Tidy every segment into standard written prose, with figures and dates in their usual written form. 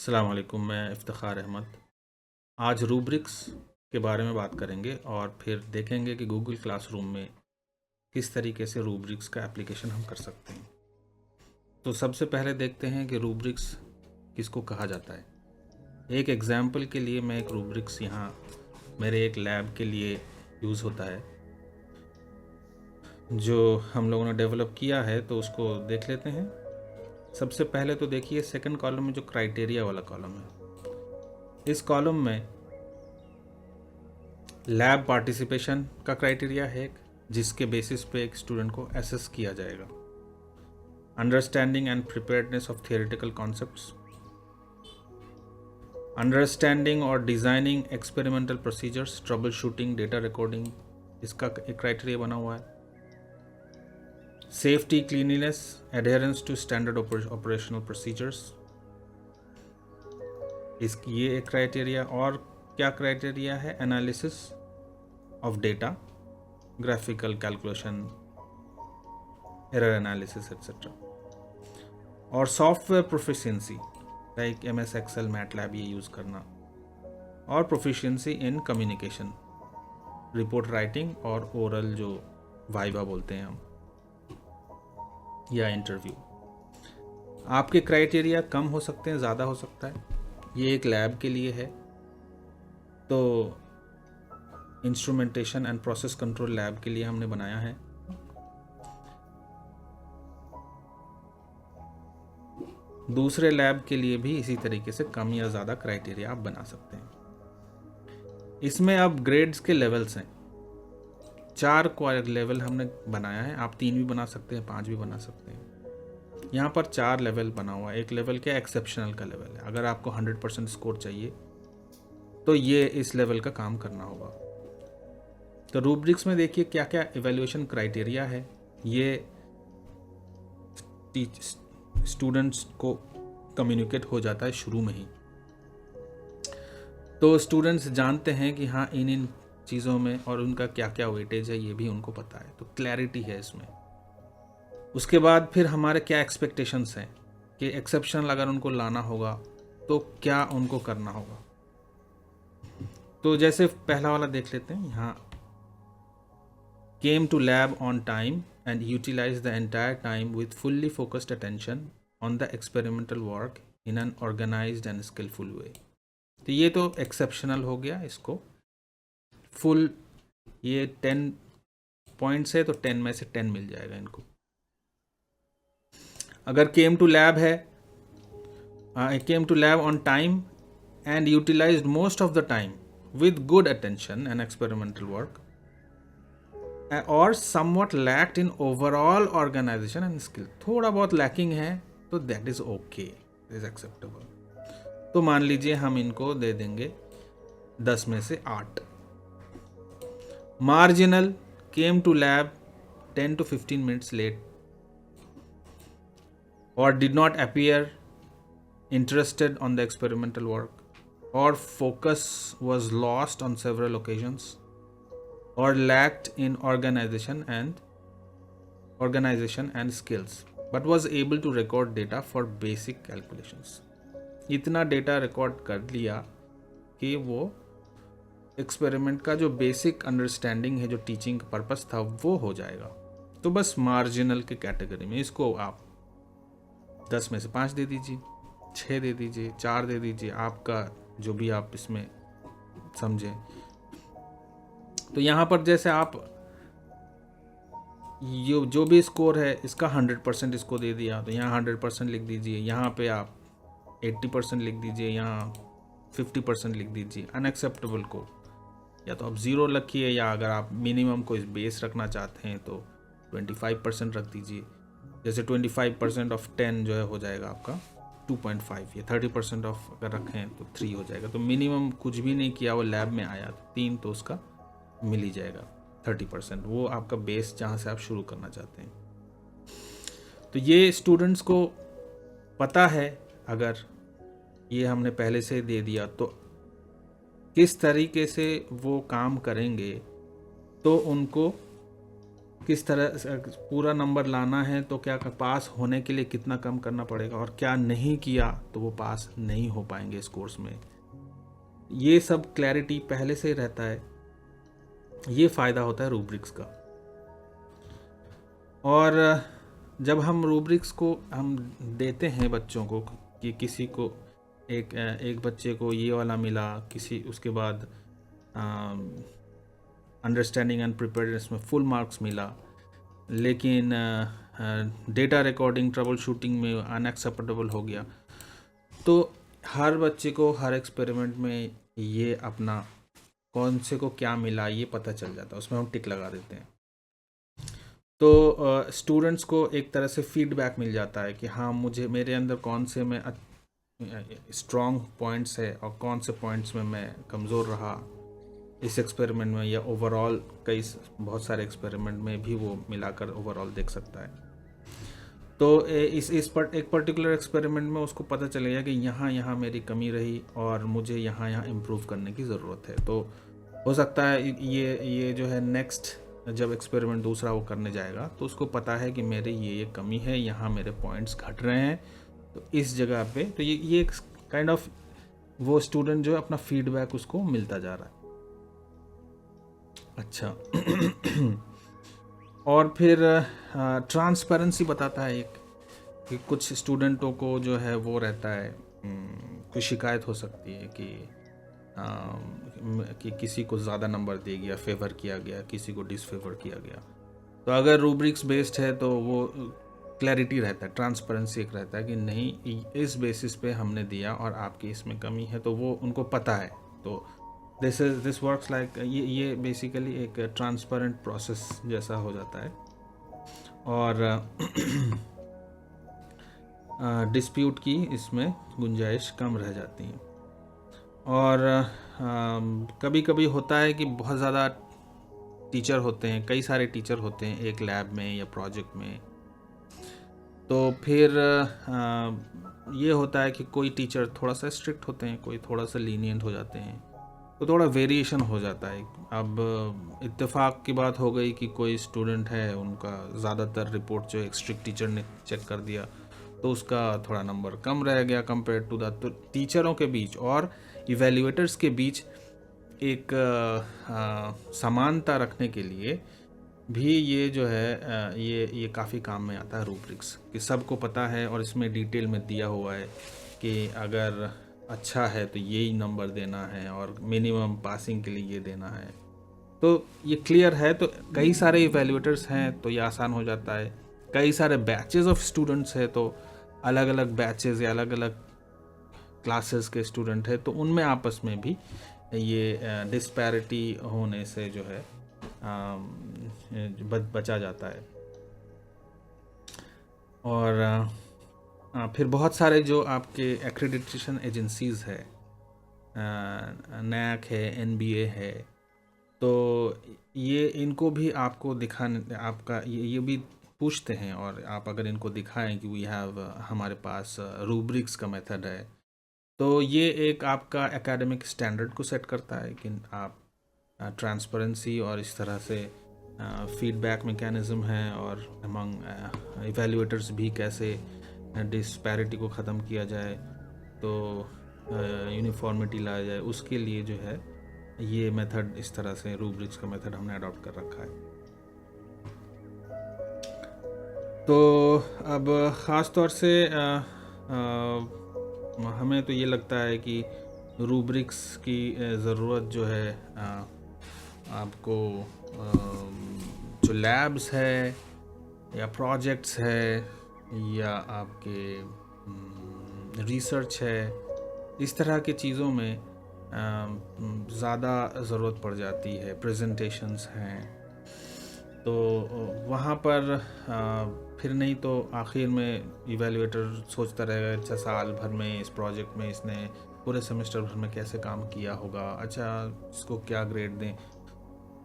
अस्सलाम वालेकुम, मैं इफ्तिखार अहमद। आज रूब्रिक्स के बारे में बात करेंगे और फिर देखेंगे कि गूगल क्लासरूम में किस तरीके से रूब्रिक्स का एप्लीकेशन हम कर सकते हैं। तो सबसे पहले देखते हैं कि रूब्रिक्स किसको कहा जाता है। एक एग्ज़ाम्पल के लिए मैं एक रूब्रिक्स यहाँ मेरे एक लैब के लिए यूज़ होता है जो हम लोगों ने डेवलप किया है, तो उसको देख लेते हैं। सबसे पहले तो देखिए सेकंड कॉलम में जो क्राइटेरिया वाला कॉलम है, इस कॉलम में लैब पार्टिसिपेशन का क्राइटेरिया है एक, जिसके बेसिस पे एक स्टूडेंट को एसेस किया जाएगा। Understanding and preparedness of theoretical concepts, understanding और designing experimental procedures, trouble shooting, data recording, इसका एक क्राइटेरिया बना हुआ है। Safety, cleanliness, adherence to standard operational procedures, इसकी ये एक क्राइटेरिया। और क्या क्राइटेरिया है? Analysis of data, graphical calculation, error analysis etcetera. और software proficiency like MS Excel, MATLAB ये यूज़ करना। और proficiency in communication, report writing और ओरल जो वाइवा बोलते हैं हम, या इंटरव्यू। आपके क्राइटेरिया कम हो सकते हैं, ज़्यादा हो सकता है। ये एक लैब के लिए है, तो instrumentation and process control lab के लिए हमने बनाया है। दूसरे लैब के लिए भी इसी तरीके से कम या ज़्यादा क्राइटेरिया आप बना सकते हैं। इसमें अब ग्रेड्स के लेवल्स हैं। 4 लेवल हमने बनाया है। आप 3 भी बना सकते हैं, 5 भी बना सकते हैं। यहाँ पर 4 लेवल बना हुआ है। एक लेवल क्या एक्सेप्शनल का लेवल है। अगर आपको 100% स्कोर चाहिए तो ये इस लेवल का काम करना होगा। तो रूब्रिक्स में देखिए क्या क्या इवैल्यूएशन क्राइटेरिया है। ये स्टूडेंट्स को कम्युनिकेट हो जाता है शुरू में ही, तो स्टूडेंट्स जानते हैं कि हाँ इन चीज़ों में और उनका क्या क्या वेटेज है, ये भी उनको पता है, तो क्लैरिटी है इसमें। उसके बाद फिर हमारे क्या एक्सपेक्टेशंस हैं कि एक्सेप्शनल अगर उनको लाना होगा तो क्या उनको करना होगा। तो जैसे पहला वाला देख लेते हैं यहाँ, came to lab on time and utilized the entire time with fully focused attention on the experimental work in an organized and skillful way। तो ये तो एक्सेप्शनल हो गया। इसको फुल, ये 10 पॉइंट्स है तो 10 में से 10 मिल जाएगा इनको। अगर केम टू लैब है, came to lab on time and utilized most of the time with good attention and experimental work, और somewhat lacked in overall organization and skill, थोड़ा बहुत लैकिंग है तो that is okay, is acceptable. तो मान लीजिए हम इनको दे देंगे 10 में से 8। Marginal, came to lab 10 to 15 minutes late or did not appear interested on the experimental work, or focus was lost on several occasions, or lacked in organization and skills but was able to record data for basic calculations। इतना data record कर लिया कि वो experiment का जो basic understanding है, जो teaching का पर्पस था, वो हो जाएगा। तो बस मार्जिनल के कैटेगरी में इसको आप 10 में से 5 दे दीजिए, 6 दे दीजिए, 4 दे दीजिए, आपका जो भी आप इसमें समझें। तो यहाँ पर जैसे आप जो भी स्कोर है इसका 100% इसको दे दिया, तो यहाँ 100% लिख दीजिए, यहाँ पे आप 80% लिख दीजिए, यहाँ 50% लिख दीजिए। अनएक्सेप्टेबल को या तो आप 0 रखिए, या अगर आप मिनिमम को इस बेस रखना चाहते हैं तो 25% रख दीजिए। जैसे 25% ऑफ 10 जो है हो जाएगा आपका 2.5, या 30% ऑफ अगर रखें तो 3 हो जाएगा। तो मिनिमम कुछ भी नहीं किया, वो लैब में आया तो 3 तो उसका मिल ही जाएगा। 30% वो आपका बेस जहाँ से आप शुरू करना चाहते हैं। तो ये स्टूडेंट्स को पता है, अगर ये हमने पहले से दे दिया तो किस तरीके से वो काम करेंगे, तो उनको किस तरह से पूरा नंबर लाना है तो क्या पास होने के लिए कितना कम करना पड़ेगा, और क्या नहीं किया तो वो पास नहीं हो पाएंगे इस कोर्स में। ये सब क्लैरिटी पहले से ही रहता है। ये फ़ायदा होता है रूब्रिक्स का। और जब हम रूब्रिक्स को हम देते हैं बच्चों को, कि किसी को एक बच्चे को ये वाला मिला, किसी उसके बाद अंडरस्टैंडिंग एंड प्रिपेयर्डनेस में फुल मार्क्स मिला, लेकिन डेटा रिकॉर्डिंग ट्रबल शूटिंग में अनएक्सेप्टेबल हो गया, तो हर बच्चे को हर एक्सपेरिमेंट में ये अपना कौन से को क्या मिला ये पता चल जाता है, उसमें हम टिक लगा देते हैं। तो स्टूडेंट्स को एक तरह से फीडबैक मिल जाता है कि हाँ, मुझे मेरे अंदर कौन से में स्ट्रॉन्ग पॉइंट्स है और कौन से पॉइंट्स में मैं कमज़ोर रहा इस एक्सपेरिमेंट में, या ओवरऑल कई बहुत सारे एक्सपेरिमेंट में भी वो मिलाकर ओवरऑल देख सकता है। तो एक पर्टिकुलर एक्सपेरिमेंट में उसको पता चलेगा कि यहाँ मेरी कमी रही और मुझे यहाँ इम्प्रूव करने की ज़रूरत है। तो हो सकता है ये जो है नेक्स्ट जब एक्सपेरिमेंट दूसरा वो करने जाएगा तो उसको पता है कि मेरे ये कमी है, यहाँ मेरे पॉइंट्स घट रहे हैं, तो इस जगह पे तो ये एक काइंड ऑफ वो स्टूडेंट जो है अपना फीडबैक उसको मिलता जा रहा है। अच्छा और फिर ट्रांसपेरेंसी बताता है एक, कि कुछ स्टूडेंटों को जो है वो रहता है, कोई शिकायत हो सकती है कि किसी को ज़्यादा नंबर दे गया, फेवर किया गया, किसी को डिसफेवर किया गया। तो अगर रूब्रिक्स बेस्ड है तो वो क्लैरिटी रहता है, ट्रांसपेरेंसी एक रहता है कि नहीं, इस बेसिस पे हमने दिया और आपकी इसमें कमी है, तो वो उनको पता है। तो दिस वर्क्स लाइक ये बेसिकली एक ट्रांसपेरेंट प्रोसेस जैसा हो जाता है। और डिस्प्यूट की इसमें गुंजाइश कम रह जाती है। और कभी कभी होता है कि बहुत ज़्यादा टीचर होते हैं, कई सारे टीचर होते हैं एक लैब में या प्रोजेक्ट में, तो फिर ये होता है कि कोई टीचर थोड़ा सा स्ट्रिक्ट होते हैं, कोई थोड़ा सा लीनियंट हो जाते हैं, तो थोड़ा वेरिएशन हो जाता है। अब इत्तेफाक की बात हो गई कि कोई स्टूडेंट है, उनका ज़्यादातर रिपोर्ट जो एक स्ट्रिक्ट टीचर ने चेक कर दिया, तो उसका थोड़ा नंबर कम रह गया कंपेयर टू दैट। तो टीचरों के बीच और इवैल्यूएटर्स के बीच एक समानता रखने के लिए भी ये जो है ये काफ़ी काम में आता है रूब्रिक्स, कि सबको पता है और इसमें डिटेल में दिया हुआ है कि अगर अच्छा है तो यही नंबर देना है और मिनिमम पासिंग के लिए ये देना है। तो ये क्लियर है। तो कई सारे इवैल्यूएटर्स हैं तो ये आसान हो जाता है, कई सारे बैचेस ऑफ स्टूडेंट्स हैं तो अलग अलग बैचेस या अलग अलग क्लासेस के स्टूडेंट है, तो उनमें आपस में भी ये डिस्पैरिटी होने से जो है बचा जाता है। और फिर बहुत सारे जो आपके एक्रेडिटेशन एजेंसीज़ है, नैक है, NBA है, तो ये इनको भी आपको दिखाने, आपका ये भी पूछते हैं, और आप अगर इनको दिखाएं कि वी हैव, हमारे पास रूब्रिक्स का मेथड है, तो ये एक आपका एकेडमिक स्टैंडर्ड को सेट करता है कि आप ट्रांसपेरेंसी और इस तरह से फीडबैक मैकेनिज़्म है, और अमंग इवैल्यूएटर्स भी कैसे डिस्पैरिटी को ख़त्म किया जाए, तो यूनिफॉर्मिटी लाया जाए, उसके लिए जो है ये मेथड, इस तरह से रूब्रिक्स का मेथड हमने अडॉप्ट कर रखा है। तो अब ख़ास तौर से हमें तो ये लगता है कि रूब्रिक्स की ज़रूरत जो है आपको जो लैब्स है या प्रोजेक्ट्स है या आपके रिसर्च है, इस तरह के चीज़ों में ज़्यादा ज़रूरत पड़ जाती है। प्रेजेंटेशंस हैं तो वहाँ पर फिर नहीं तो आखिर में इवैल्यूएटर सोचता रहेगा, अच्छा साल भर में इस प्रोजेक्ट में इसने पूरे सेमेस्टर भर में कैसे काम किया होगा, अच्छा इसको क्या ग्रेड दें।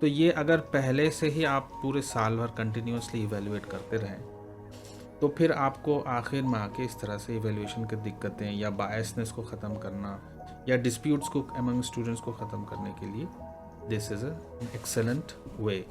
तो ये अगर पहले से ही आप पूरे साल भर कंटिन्यूसली इवैल्यूएट करते रहें, तो फिर आपको आखिर में आके इस तरह से इवैल्यूएशन की दिक्कतें या बायसनेस को ख़त्म करना या डिस्प्यूट्स को अमंग स्टूडेंट्स को ख़त्म करने के लिए this is an excellent way.